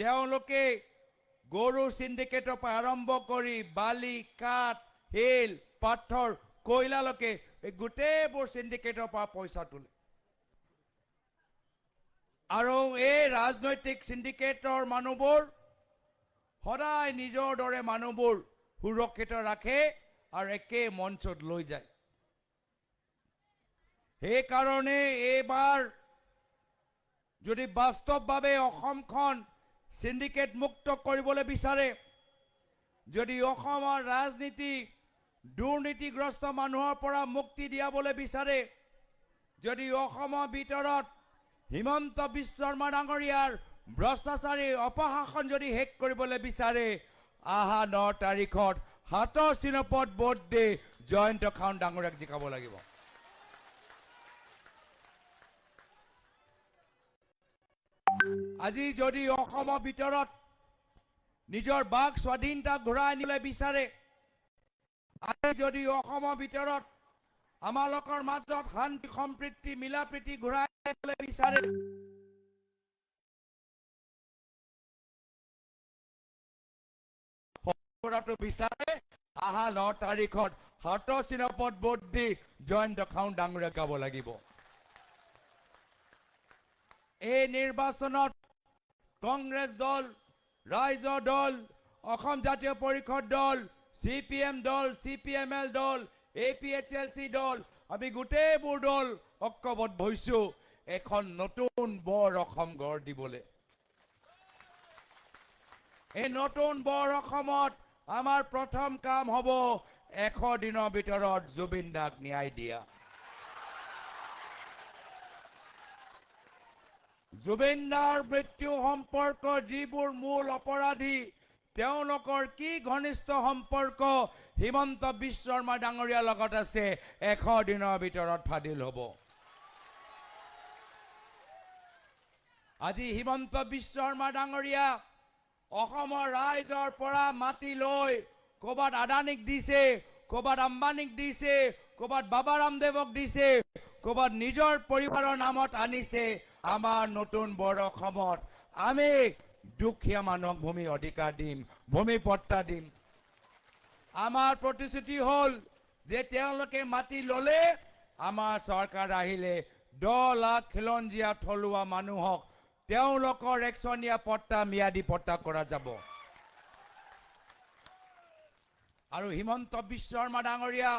তেওঁলোকে গৰু সিন্ডিকেটৰ পৰা আৰম্ভ কৰি বালি কাঠ শিল পাথৰ কয়লালৈকে এই গোটেইবোৰ সিন্ডিকেটৰ পৰা পইচা তোলে আৰু এই ৰাজনৈতিক সিন্ডিকেটৰ মানুহবোৰ সদায় নিজৰ দৰে মানুহবোৰ সুৰক্ষিত ৰাখে আৰু একে মঞ্চত লৈ যায় সেইকাৰণে এইবাৰ যদি বাস্তৱভাৱে অসমখন সিন্ডিকেট মুক্ত কৰিবলৈ বিচাৰে যদি অসমৰ ৰাজনীতি দুৰ্নীতিগ্ৰস্ত মানুহৰ পৰা মুক্তি দিয়াবলৈ বিচাৰে যদি অসমৰ ভিতৰত হিমন্ত বিশ্ব শৰ্মা ডাঙৰীয়াৰ ভ্ৰষ্টাচাৰী অপশাসন যদি শেষ কৰিবলৈ বিচাৰে আহা 9 তাৰিখত হাতৰ চিনপত ভোট দি জয়ন্ত খান ডাঙৰীয়াক জিকাব লাগিব আজি যদি অসমৰ ভিতৰত নিজৰ বাক স্বাধীনতা ঘূৰাই আনিবলৈ বিচাৰে আজি যদি অসমৰ ভিতৰত আমালোকৰ মাজত শান্তি সম্প্ৰীতি মিলা প্ৰীতি ঘূৰাই আনিবলৈ বিচাৰে বিচাৰে আহা 9 তাৰিখত হাতৰ চিনপত ভোট দি জয়ন্ত খান ডাঙৰীয়াক গাব লাগিব এই নিৰ্বাচনত কংগ্ৰেছ দল ৰাইজৰ দল অসম জাতীয় পৰিষদ দল CPM দল CPML দল APHLC দল আমি গোটেইবোৰ দল ঐক্যবদ্ধ হৈছো এখন নতুন বৰ অসম গঢ় দিবলৈ এই নতুন বৰ অসমত আমাৰ প্ৰথম কাম হ'ব 100 দিনৰ ভিতৰত জুবিন দাক ন্যায় দিয়া জুবিন দাৰ মৃত্যু সম্পৰ্ক যিবোৰ মূল অপৰাধী তেওঁলোকৰ কি ঘনিষ্ঠ সম্পৰ্ক হিমন্ত বিশ্ব শৰ্মা ডাঙৰীয়াৰ লগত আছে 100 দিনৰ ভিতৰত ফাদিল হ'ব আজি হিমন্ত বিশ্ব শৰ্মা ডাঙৰীয়া অসমৰ ৰাইজৰ পৰা মাটি লৈ ক'বাত আদানীক দিছে ক'বাত আম্বানীক দিছে ক'বাত বাবা ৰামদেৱক দিছে ক'বাত নিজৰ পৰিবাৰৰ নামত আনিছে আমাৰ নতুন বৰ অসমত আমি দুখীয়া মানুহক ভূমি অধিকাৰ দিম ভূমি পট্টা দিম আমাৰ প্ৰতিশ্ৰুতি হ'ল যে তেওঁলোকে মাটি ল'লে আমাৰ চৰকাৰ আহিলে 10 লাখ খিলঞ্জীয়া থলুৱা মানুহক তেওঁলোকৰ একচনীয়া পট্টা ম্যাদী পট্টা কৰা যাব আৰু হিমন্ত বিশ্ব শৰ্মা ডাঙৰীয়া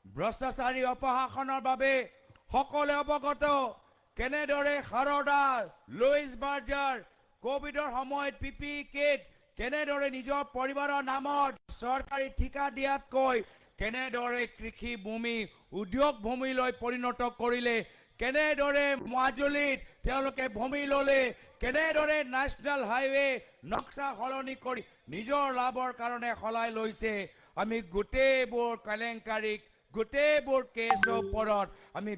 ভ্ৰষ্টাচাৰী অপশাসনৰ বাবে সকলে অৱগত কেনেদৰে খাৰদাৰ লুইছ বাৰ্জাৰ কোভিডৰ সময়ত PPE কিট কেনেদৰে নিজৰ পৰিবাৰৰ নামত চৰকাৰী ঠিকা দিয়াতকৈ কেনেদৰে কৃষি ভূমি উদ্যোগ ভূমিলৈ পৰিণত কৰিলে কেনেদৰে মাজুলীত তেওঁলোকে ভূমি ল'লে কেনেদৰে নেশ্যনেল হাইৱে নক্সা সলনি কৰি নিজৰ লাভৰ কাৰণে সলাই লৈছে আমি গোটেইবোৰ কেলেংকাৰীক গোটেইবোৰ কেছৰ ওপৰত আমি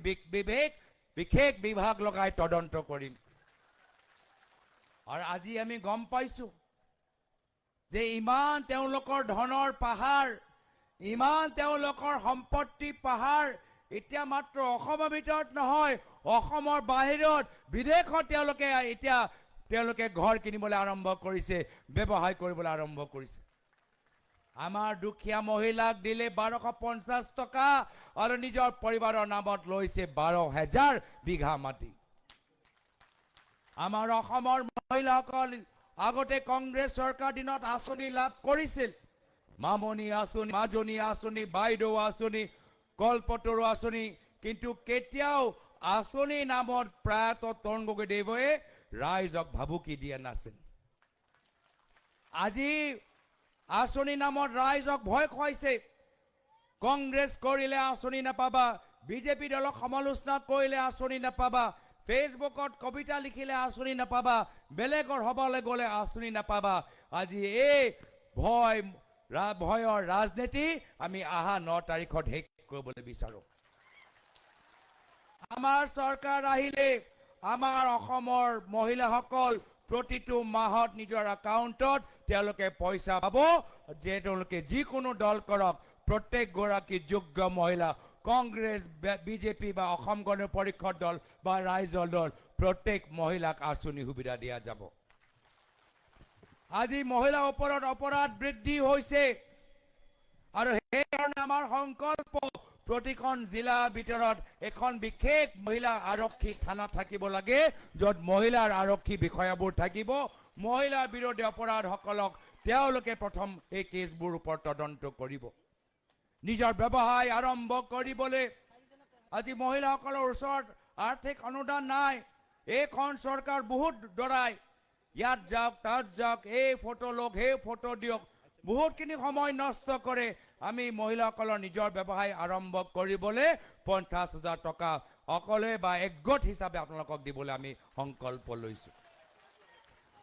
বিশেষ বিভাগ লগাই তদন্ত কৰিম আৰু আজি আমি গম পাইছো যে ইমান তেওঁলোকৰ ধনৰ পাহাৰ ইমান তেওঁলোকৰ সম্পত্তি পাহাৰ এতিয়া মাত্ৰ অসমৰ ভিতৰত নহয় অসমৰ বাহিৰত বিদেশত তেওঁলোকে ঘৰ কিনিবলৈ আৰম্ভ কৰিছে ব্যৱসায় কৰিবলৈ আৰম্ভ কৰিছে আমাৰ দুখীয়া মহিলাক দিলে 1250 টকা আৰু নিজৰ পৰিবাৰৰ নামত লৈছে 12,000 বিঘা মাটি আমাৰ অসমৰ মহিলাসকল আগতে কংগ্ৰেছ চৰকাৰ দিনত আঁচনি লাভ কৰিছিল মামনি আঁচনি মাজনী আঁচনি বাইদেউ আঁচনি কল্পতৰু আঁচনি কিন্তু কেতিয়াও আঁচনি নামত প্ৰায়ত তৰুণ গগৈদেৱে ৰাইজক ভাবুকি দিয়া নাছিল আজি আঁচনি নামত ৰাইজক ভয় খুৱাইছে কংগ্ৰেছ কৰিলে আঁচনি নাপাবা বিজেপি দলক সমালোচনা কৰিলে আঁচনি নাপাবা ফেচবুকত কবিতা লিখিলে আঁচনি নাপাবা বেলেগৰ সভালৈ গ'লে আঁচনি নাপাবা আজি এই ভয়ৰ ৰাজনীতি আমি আহা 9 তাৰিখত শেষ কৰিবলৈ বিচাৰো আমাৰ চৰকাৰ আহিলে আমাৰ অসমৰ মহিলাসকল প্ৰতিটো মাহত নিজৰ একাউণ্টত তেওঁলোকে পইচা পাব যে তেওঁলোকে যিকোনো দল কৰক প্ৰত্যেক গৰাকী যোগ্য মহিলা কংগ্ৰেছ বিজেপি বা অসম গণ পৰিষদ দল বা ৰাইজৰ দল প্ৰত্যেক মহিলাক আঁচনি সুবিধা দিয়া যাব আজি মহিলাৰ ওপৰত অপৰাধ বৃদ্ধি হৈছে আৰু সেইকাৰণে আমাৰ সংকল্প প্ৰতিখন জিলাৰ ভিতৰত এখন বিশেষ মহিলা আৰক্ষী থানা থাকিব লাগে য'ত মহিলাৰ আৰক্ষী বিষয়াবোৰ থাকিব মহিলাৰ বিৰোধী অপৰাধসকলক তেওঁলোকে প্ৰথম এই কেছবোৰ ওপৰত তদন্ত কৰিব নিজৰ ব্যৱসায় আৰম্ভ কৰিবলৈ আজি মহিলাসকলৰ ওচৰত আৰ্থিক অনুদান নাই এইখন চৰকাৰ বহুত ডৰাই ইয়াত যাওক তাত যাওক এই ফটো লওক সেই ফটো দিয়ক বহুতখিনি সময় নষ্ট কৰে আমি মহিলাসকলৰ নিজৰ ব্যৱসায় আৰম্ভ কৰিবলৈ 50,000 টকা অকলে বা একগোট হিচাপে আপোনালোকক দিবলৈ আমি সংকল্প লৈছো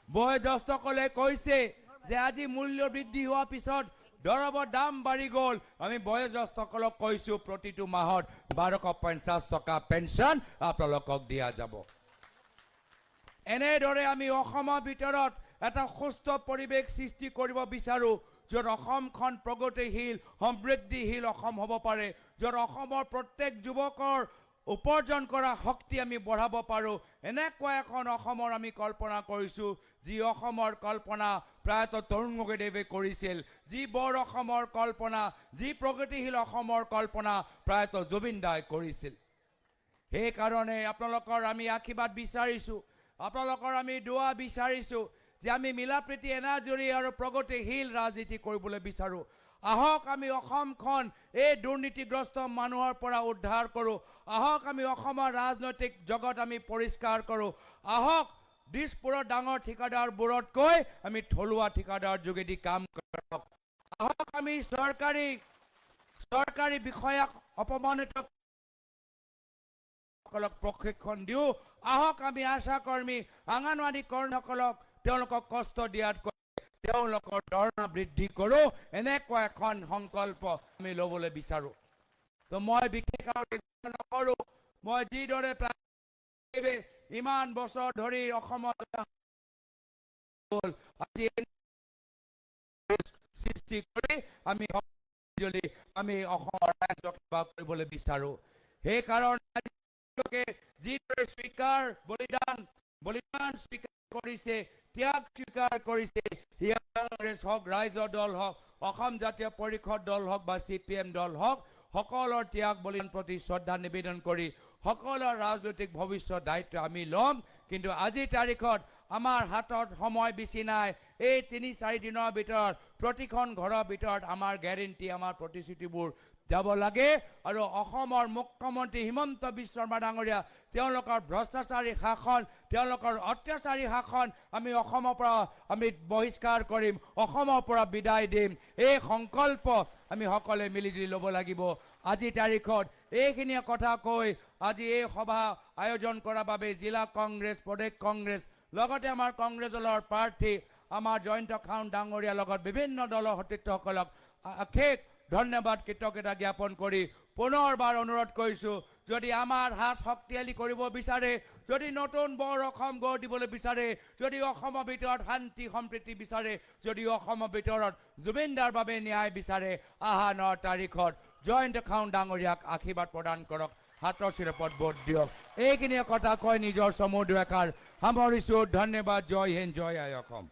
বয়োজ্যেষ্ঠসকলে কৈছে যে আজি মূল্য বৃদ্ধি হোৱাৰ পিছত দৰৱৰ দাম বাঢ়ি গ'ল আমি বয়োজ্যেষ্ঠসকলক কৈছো প্ৰতিটো মাহত 1250 টকা পেঞ্চন আপোনালোকক দিয়া যাব এনেদৰে আমি অসমৰ ভিতৰত এটা সুস্থ পৰিৱেশ সৃষ্টি কৰিব বিচাৰো য'ত অসমখন প্ৰগতিশীল সমৃদ্ধিশীল অসম হ'ব পাৰে য'ত অসমৰ প্ৰত্যেক যুৱকৰ উপাৰ্জন কৰা শক্তি আমি বঢ়াব পাৰো এনেকুৱা এখন অসমৰ আমি কল্পনা কৰিছো যি অসমৰ কল্পনা প্ৰায়তঃ তৰুণ গগৈদেৱে কৰিছিল যি বৰ অসমৰ কল্পনা যি প্ৰগতিশীল অসমৰ কল্পনা প্ৰায়তঃ জুবিন দাই কৰিছিল সেইকাৰণে আপোনালোকৰ আমি আশীৰ্বাদ বিচাৰিছো আপোনালোকৰ আমি দোৱা বিচাৰিছো যে আমি মিলাপ্ৰীতি এনাজৰি আৰু প্ৰগতিশীল ৰাজনীতি কৰিবলৈ বিচাৰো আহক আমি অসমখন এই দুৰ্নীতিগ্ৰস্ত মানুহৰ পৰা উদ্ধাৰ কৰো আহক আমি অসমৰ ৰাজনৈতিক জগত আমি পৰিষ্কাৰ কৰো আহক দিছপুৰৰ ডাঙৰ ঠিকাদাৰবোৰতকৈ আমি থলুৱা ঠিকাদাৰ যোগেদি কাম কৰক আহক আমি চৰকাৰী বিষয়াক অপমানিত সকলক প্ৰশিক্ষণ দিও আহক আমি আশা কৰ্মী আংগনৱাড়ী কৰ্মীসকলক তেওঁলোকক কষ্ট দিয়াতকৈ তেওঁলোকৰ দৰমহা বৃদ্ধি কৰো এনেকুৱা এখন সংকল্প আমি ল'বলৈ বিচাৰো তো মই বিশেষ নকৰো মই যিদৰে ইমান বছৰ ধৰি অসমত আজি সৃষ্টি কৰি আমি অসমৰ ৰাইজক সেৱা কৰিবলৈ বিচাৰো সেইকাৰণে যিদৰে বলিদান স্বীকাৰ কৰিছে ত্যাগ স্বীকাৰ কৰিছে কংগ্ৰেছ হওক ৰাইজৰ দল হওক অসম জাতীয় পৰিষদ দল হওক বা CPM দল হওক সকলৰ ত্যাগ বলিদান প্ৰতি শ্ৰদ্ধা নিবেদন কৰি সকলৰ ৰাজনৈতিক ভৱিষ্যত দায়িত্ব আমি ল'ম কিন্তু আজিৰ তাৰিখত আমাৰ হাতত সময় বেছি নাই এই 3-4 দিনৰ ভিতৰত প্ৰতিখন ঘৰৰ ভিতৰত আমাৰ গ্যাৰেণ্টি আমাৰ প্ৰতিশ্ৰুতিবোৰ যাব লাগে আৰু অসমৰ মুখ্যমন্ত্ৰী হিমন্ত বিশ্ব শৰ্মা ডাঙৰীয়া তেওঁলোকৰ ভ্ৰষ্টাচাৰী শাসন তেওঁলোকৰ অত্যাচাৰী শাসন আমি অসমৰ পৰা আমি বহিষ্কাৰ কৰিম অসমৰ পৰা বিদায় দিম এই সংকল্প আমি সকলোৱে মিলিজুলি ল'ব লাগিব আজি তাৰিখত এইখিনি কথা কৈ আজি এই সভা আয়োজন কৰাৰ বাবে জিলা কংগ্ৰেছ প্ৰদেশ কংগ্ৰেছ লগতে আমাৰ কংগ্ৰেছ দলৰ প্ৰাৰ্থী আমাৰ জয়ন্ত খাউন ডাঙৰীয়াৰ লগত বিভিন্ন দলৰ সতীৰ্থসকলক অশেষ ধন্যবাদ কৃতজ্ঞতা জ্ঞাপন কৰি পুনৰবাৰ অনুৰোধ কৰিছো যদি আমাৰ হাত শক্তিশালী কৰিব বিচাৰে যদি নতুন বৰ অসম গঢ় দিবলৈ বিচাৰে যদি অসমৰ ভিতৰত শান্তি সম্প্ৰীতি বিচাৰে যদি অসমৰ ভিতৰত জুবিনদাৰ বাবে ন্যায় বিচাৰে আহা 9 তাৰিখত জয়ন্ত খাউন ডাঙৰীয়াক আশীৰ্বাদ প্ৰদান কৰক হাতৰ চিৰপত ভোট দিয়ক এইখিনি কথা কৈ নিজৰ চমু দুআষাৰ সামৰিছো ধন্যবাদ জয় হিন্দ জয় আই অসম